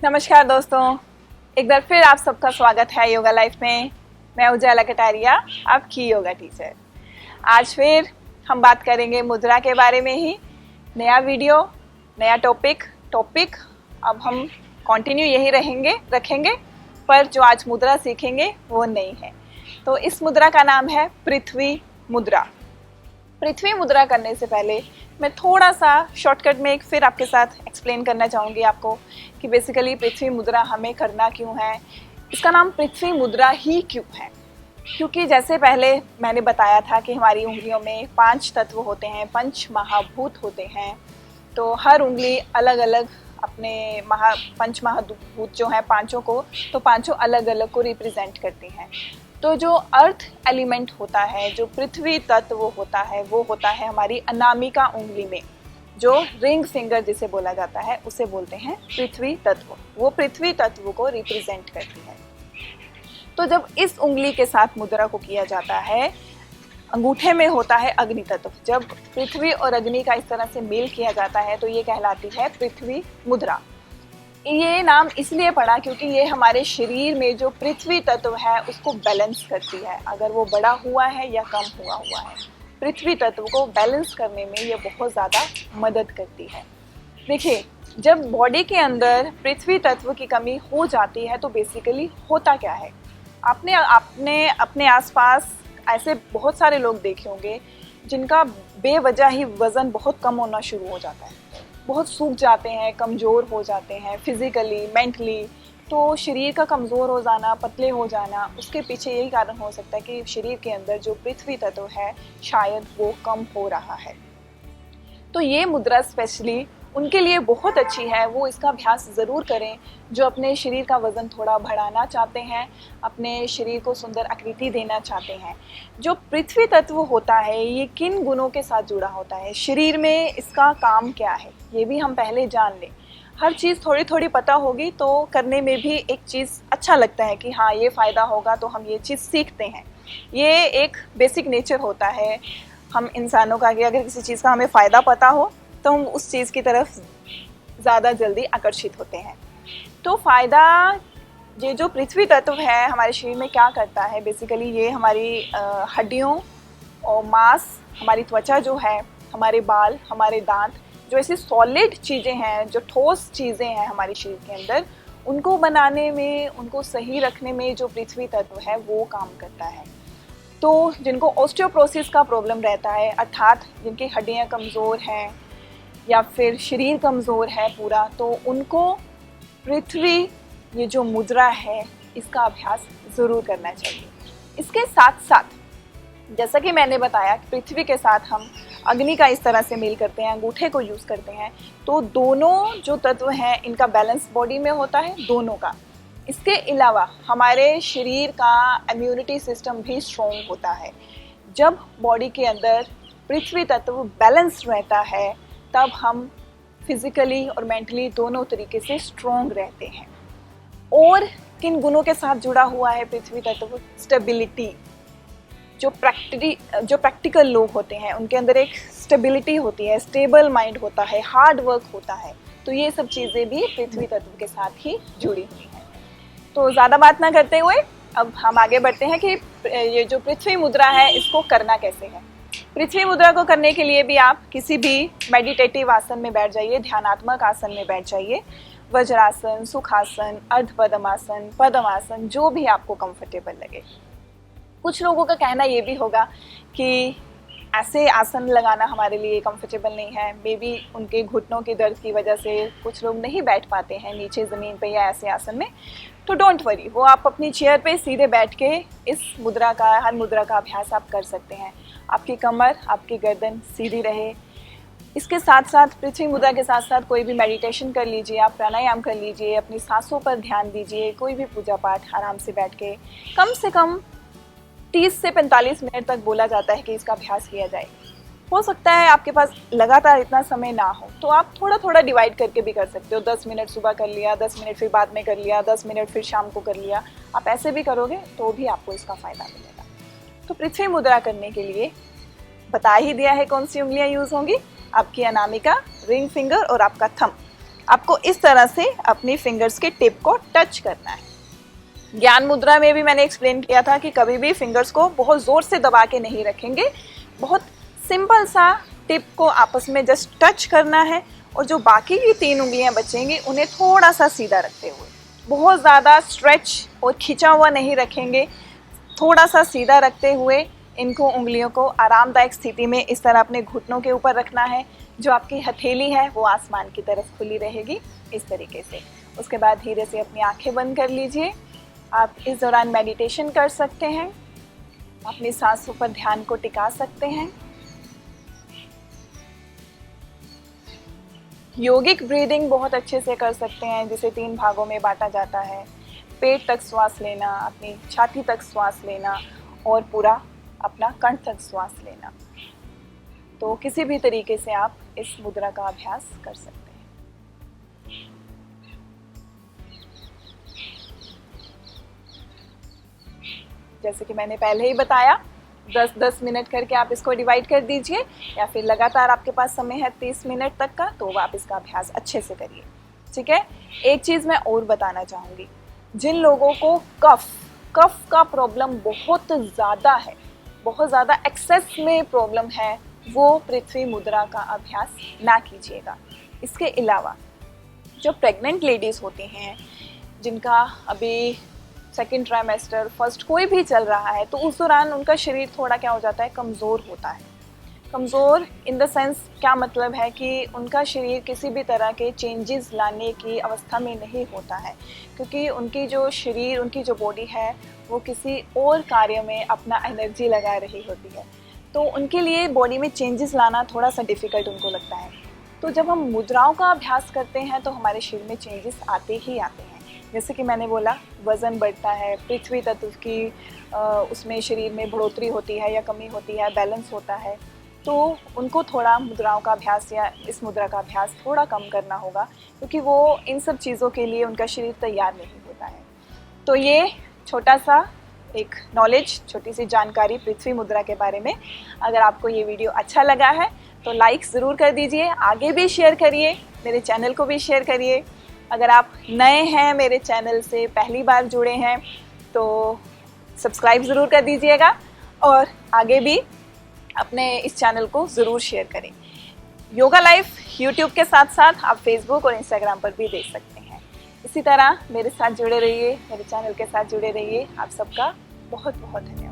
नमस्कार दोस्तों, एक बार फिर आप सबका स्वागत है योगा लाइफ में। मैं उजाला कटारिया, आपकी योगा टीचर। आज फिर हम बात करेंगे मुद्रा के बारे में ही। नया वीडियो, नया टॉपिक अब हम कंटिन्यू यही रखेंगे, पर जो आज मुद्रा सीखेंगे वो नई है। तो इस मुद्रा का नाम है पृथ्वी मुद्रा। पृथ्वी मुद्रा करने से पहले मैं थोड़ा सा शॉर्टकट में एक फिर आपके साथ एक्सप्लेन करना चाहूँगी आपको कि बेसिकली पृथ्वी मुद्रा हमें करना क्यों है, इसका नाम पृथ्वी मुद्रा ही क्यों है। क्योंकि जैसे पहले मैंने बताया था कि हमारी उंगलियों में 5 तत्व होते हैं, 5 महाभूत होते हैं। तो हर उंगली अलग अलग अपने 5 महाभूत जो हैं पांचों को, तो पांचों अलग अलग को रिप्रेजेंट करती हैं। तो जो अर्थ एलिमेंट होता है, जो पृथ्वी तत्व होता है, वो होता है हमारी अनामिका उंगली में, जो रिंग फिंगर जिसे बोला जाता है उसे बोलते हैं पृथ्वी तत्व। वो पृथ्वी तत्व को रिप्रेजेंट करती है। तो जब इस उंगली के साथ मुद्रा को किया जाता है, अंगूठे में होता है अग्नि तत्व। जब पृथ्वी और अग्नि का इस तरह से मेल किया जाता है तो ये कहलाती है पृथ्वी मुद्रा। ये नाम इसलिए पड़ा क्योंकि ये हमारे शरीर में जो पृथ्वी तत्व है उसको बैलेंस करती है। अगर वो बड़ा हुआ है या कम हुआ है, पृथ्वी तत्व को बैलेंस करने में ये बहुत ज़्यादा मदद करती है। देखिए, जब बॉडी के अंदर पृथ्वी तत्व की कमी हो जाती है तो बेसिकली होता क्या है। आपने अपने आसपास ऐसे बहुत सारे लोग देखे होंगे जिनका बेवजह ही वज़न बहुत कम होना शुरू हो जाता है, बहुत सूख जाते हैं, कमज़ोर हो जाते हैं फिज़िकली, मेंटली। तो शरीर का कमज़ोर हो जाना, पतले हो जाना, उसके पीछे यही कारण हो सकता है कि शरीर के अंदर जो पृथ्वी तत्व है शायद वो कम हो रहा है। तो ये मुद्रा स्पेशली उनके लिए बहुत अच्छी है। वो इसका अभ्यास ज़रूर करें जो अपने शरीर का वज़न थोड़ा बढ़ाना चाहते हैं, अपने शरीर को सुंदर आकृति देना चाहते हैं। जो पृथ्वी तत्व होता है ये किन गुणों के साथ जुड़ा होता है, शरीर में इसका काम क्या है, ये भी हम पहले जान लें। हर चीज़ थोड़ी थोड़ी पता होगी तो करने में भी एक चीज़ अच्छा लगता है कि हाँ ये फ़ायदा होगा, तो हम ये चीज़ सीखते हैं। ये एक बेसिक नेचर होता है हम इंसानों का कि अगर किसी चीज़ का हमें फ़ायदा पता हो तो हम उस चीज़ की तरफ ज़्यादा जल्दी आकर्षित होते हैं। तो फ़ायदा, ये जो पृथ्वी तत्व है हमारे शरीर में क्या करता है, बेसिकली ये हमारी हड्डियों और मांस, हमारी त्वचा जो है, हमारे बाल, हमारे दांत, जो ऐसी सॉलिड चीज़ें हैं, जो ठोस चीज़ें हैं हमारे शरीर के अंदर, उनको बनाने में, उनको सही रखने में जो पृथ्वी तत्व है वो काम करता है। तो जिनको ऑस्टियोपोरोसिस का प्रॉब्लम रहता है, अर्थात जिनकी हड्डियाँ कमज़ोर हैं या फिर शरीर कमज़ोर है पूरा, तो उनको पृथ्वी, ये जो मुद्रा है, इसका अभ्यास ज़रूर करना चाहिए। इसके साथ साथ जैसा कि मैंने बताया कि पृथ्वी के साथ हम अग्नि का इस तरह से मेल करते हैं, अंगूठे को यूज़ करते हैं, तो दोनों जो तत्व हैं इनका बैलेंस बॉडी में होता है, दोनों का। इसके अलावा हमारे शरीर का इम्यूनिटी सिस्टम भी स्ट्रॉन्ग होता है। जब बॉडी के अंदर पृथ्वी तत्व बैलेंस रहता है तब हम फिज़िकली और मेंटली दोनों तरीके से स्ट्रॉन्ग रहते हैं। और किन गुणों के साथ जुड़ा हुआ है पृथ्वी तत्व? स्टेबिलिटी। जो प्रैक्टिकल लोग होते हैं उनके अंदर एक स्टेबिलिटी होती है, स्टेबल माइंड होता है, हार्ड वर्क होता है। तो ये सब चीज़ें भी पृथ्वी तत्व के साथ ही जुड़ी हुई हैं। तो ज़्यादा बात ना करते हुए अब हम आगे बढ़ते हैं कि ये जो पृथ्वी मुद्रा है इसको करना कैसे है। पृथ्वी मुद्रा को करने के लिए भी आप किसी भी मेडिटेटिव आसन में बैठ जाइए, ध्यानात्मक आसन में बैठ जाइए, वज्रासन, सुखासन, अर्धपद्मासन, पद्मासन, जो भी आपको कंफर्टेबल लगे। कुछ लोगों का कहना ये भी होगा कि ऐसे आसन लगाना हमारे लिए कंफर्टेबल नहीं है, मे बी उनके घुटनों के दर्द की वजह से कुछ लोग नहीं बैठ पाते हैं नीचे ज़मीन पे या ऐसे आसन में। तो डोंट वरी, वो आप अपनी चेयर पे सीधे बैठ के इस मुद्रा का, हर मुद्रा का अभ्यास आप कर सकते हैं। आपकी कमर, आपकी गर्दन सीधी रहे। इसके साथ साथ पृथ्वी मुद्रा के साथ साथ कोई भी मेडिटेशन कर लीजिए, आप प्राणायाम कर लीजिए, अपनी सांसों पर ध्यान दीजिए, कोई भी पूजा पाठ आराम से बैठ के कम से कम 30 से 45 मिनट तक बोला जाता है कि इसका अभ्यास किया जाए। हो सकता है आपके पास लगातार इतना समय ना हो, तो आप थोड़ा थोड़ा डिवाइड करके भी कर सकते हो। 10 मिनट सुबह कर लिया, 10 मिनट फिर बाद में कर लिया, 10 मिनट फिर शाम को कर लिया। आप ऐसे भी करोगे तो भी आपको इसका फ़ायदा मिलेगा। तो पृथ्वी मुद्रा करने के लिए बता ही दिया है कौन सी उंगलियां यूज़ होंगी। आपकी अनामिका, रिंग फिंगर और आपका थंब। आपको इस तरह से अपनी फिंगर्स के टिप को टच करना है। ज्ञान मुद्रा में भी मैंने एक्सप्लेन किया था कि कभी भी फिंगर्स को बहुत ज़ोर से दबा के नहीं रखेंगे, बहुत सिंपल सा टिप को आपस में जस्ट टच करना है और जो बाकी की 3 उंगलियां बचेंगी उन्हें थोड़ा सा सीधा रखते हुए, बहुत ज़्यादा स्ट्रेच और खिंचा हुआ नहीं रखेंगे, थोड़ा सा सीधा रखते हुए इनको उंगलियों को आरामदायक स्थिति में इस तरह अपने घुटनों के ऊपर रखना है। जो आपकी हथेली है वो आसमान की तरफ खुली रहेगी इस तरीके से। उसके बाद धीरे से अपनी आंखें बंद कर लीजिए। आप इस दौरान मेडिटेशन कर सकते हैं, अपनी सांसों पर ध्यान को टिका सकते हैं। योगिक ब्रीदिंग बहुत अच्छे से कर सकते हैं, जिसे 3 भागों में बांटा जाता है। पेट तक श्वास लेना, अपनी छाती तक श्वास लेना और पूरा अपना कंठ तक श्वास लेना। तो किसी भी तरीके से आप इस मुद्रा का अभ्यास कर सकते हैं। जैसे कि मैंने पहले ही बताया, 10-10 मिनट करके आप इसको डिवाइड कर दीजिए, या फिर लगातार आपके पास समय है 30 मिनट तक का, तो आप इसका अभ्यास अच्छे से करिए। ठीक है। एक चीज़ मैं और बताना चाहूँगी, जिन लोगों को कफ का प्रॉब्लम बहुत ज़्यादा है, बहुत ज़्यादा एक्सेस में प्रॉब्लम है, वो पृथ्वी मुद्रा का अभ्यास ना कीजिएगा। इसके अलावा जो प्रेग्नेंट लेडीज़ होती हैं, जिनका अभी सेकेंड ट्राइमेस्टर, फर्स्ट कोई भी चल रहा है, तो उस दौरान उनका शरीर थोड़ा क्या हो जाता है, कमज़ोर होता है। कमज़ोर इन द सेंस क्या मतलब है कि उनका शरीर किसी भी तरह के चेंजेस लाने की अवस्था में नहीं होता है, क्योंकि उनकी जो शरीर, उनकी जो बॉडी है, वो किसी और कार्य में अपना एनर्जी लगा रही होती है। तो उनके लिए बॉडी में चेंजेस लाना थोड़ा सा डिफ़िकल्ट उनको लगता है। तो जब हम मुद्राओं का अभ्यास करते हैं तो हमारे शरीर में चेंजेस आते ही आते हैं। जैसे कि मैंने बोला, वज़न बढ़ता है, पृथ्वी तत्व की उसमें शरीर में बढ़ोतरी होती है या कमी होती है, बैलेंस होता है। तो उनको थोड़ा मुद्राओं का अभ्यास या इस मुद्रा का अभ्यास थोड़ा कम करना होगा, क्योंकि वो इन सब चीज़ों के लिए उनका शरीर तैयार नहीं होता है। तो ये छोटा सा एक नॉलेज, छोटी सी जानकारी पृथ्वी मुद्रा के बारे में। अगर आपको ये वीडियो अच्छा लगा है तो लाइक ज़रूर कर दीजिए, आगे भी शेयर करिए, मेरे चैनल को भी शेयर करिए। अगर आप नए हैं, मेरे चैनल से पहली बार जुड़े हैं, तो सब्सक्राइब ज़रूर कर दीजिएगा और आगे भी अपने इस चैनल को ज़रूर शेयर करें। योगा लाइफ यूट्यूब के साथ साथ आप फेसबुक और इंस्टाग्राम पर भी देख सकते हैं। इसी तरह मेरे साथ जुड़े रहिए, मेरे चैनल के साथ जुड़े रहिए। आप सबका बहुत बहुत धन्यवाद।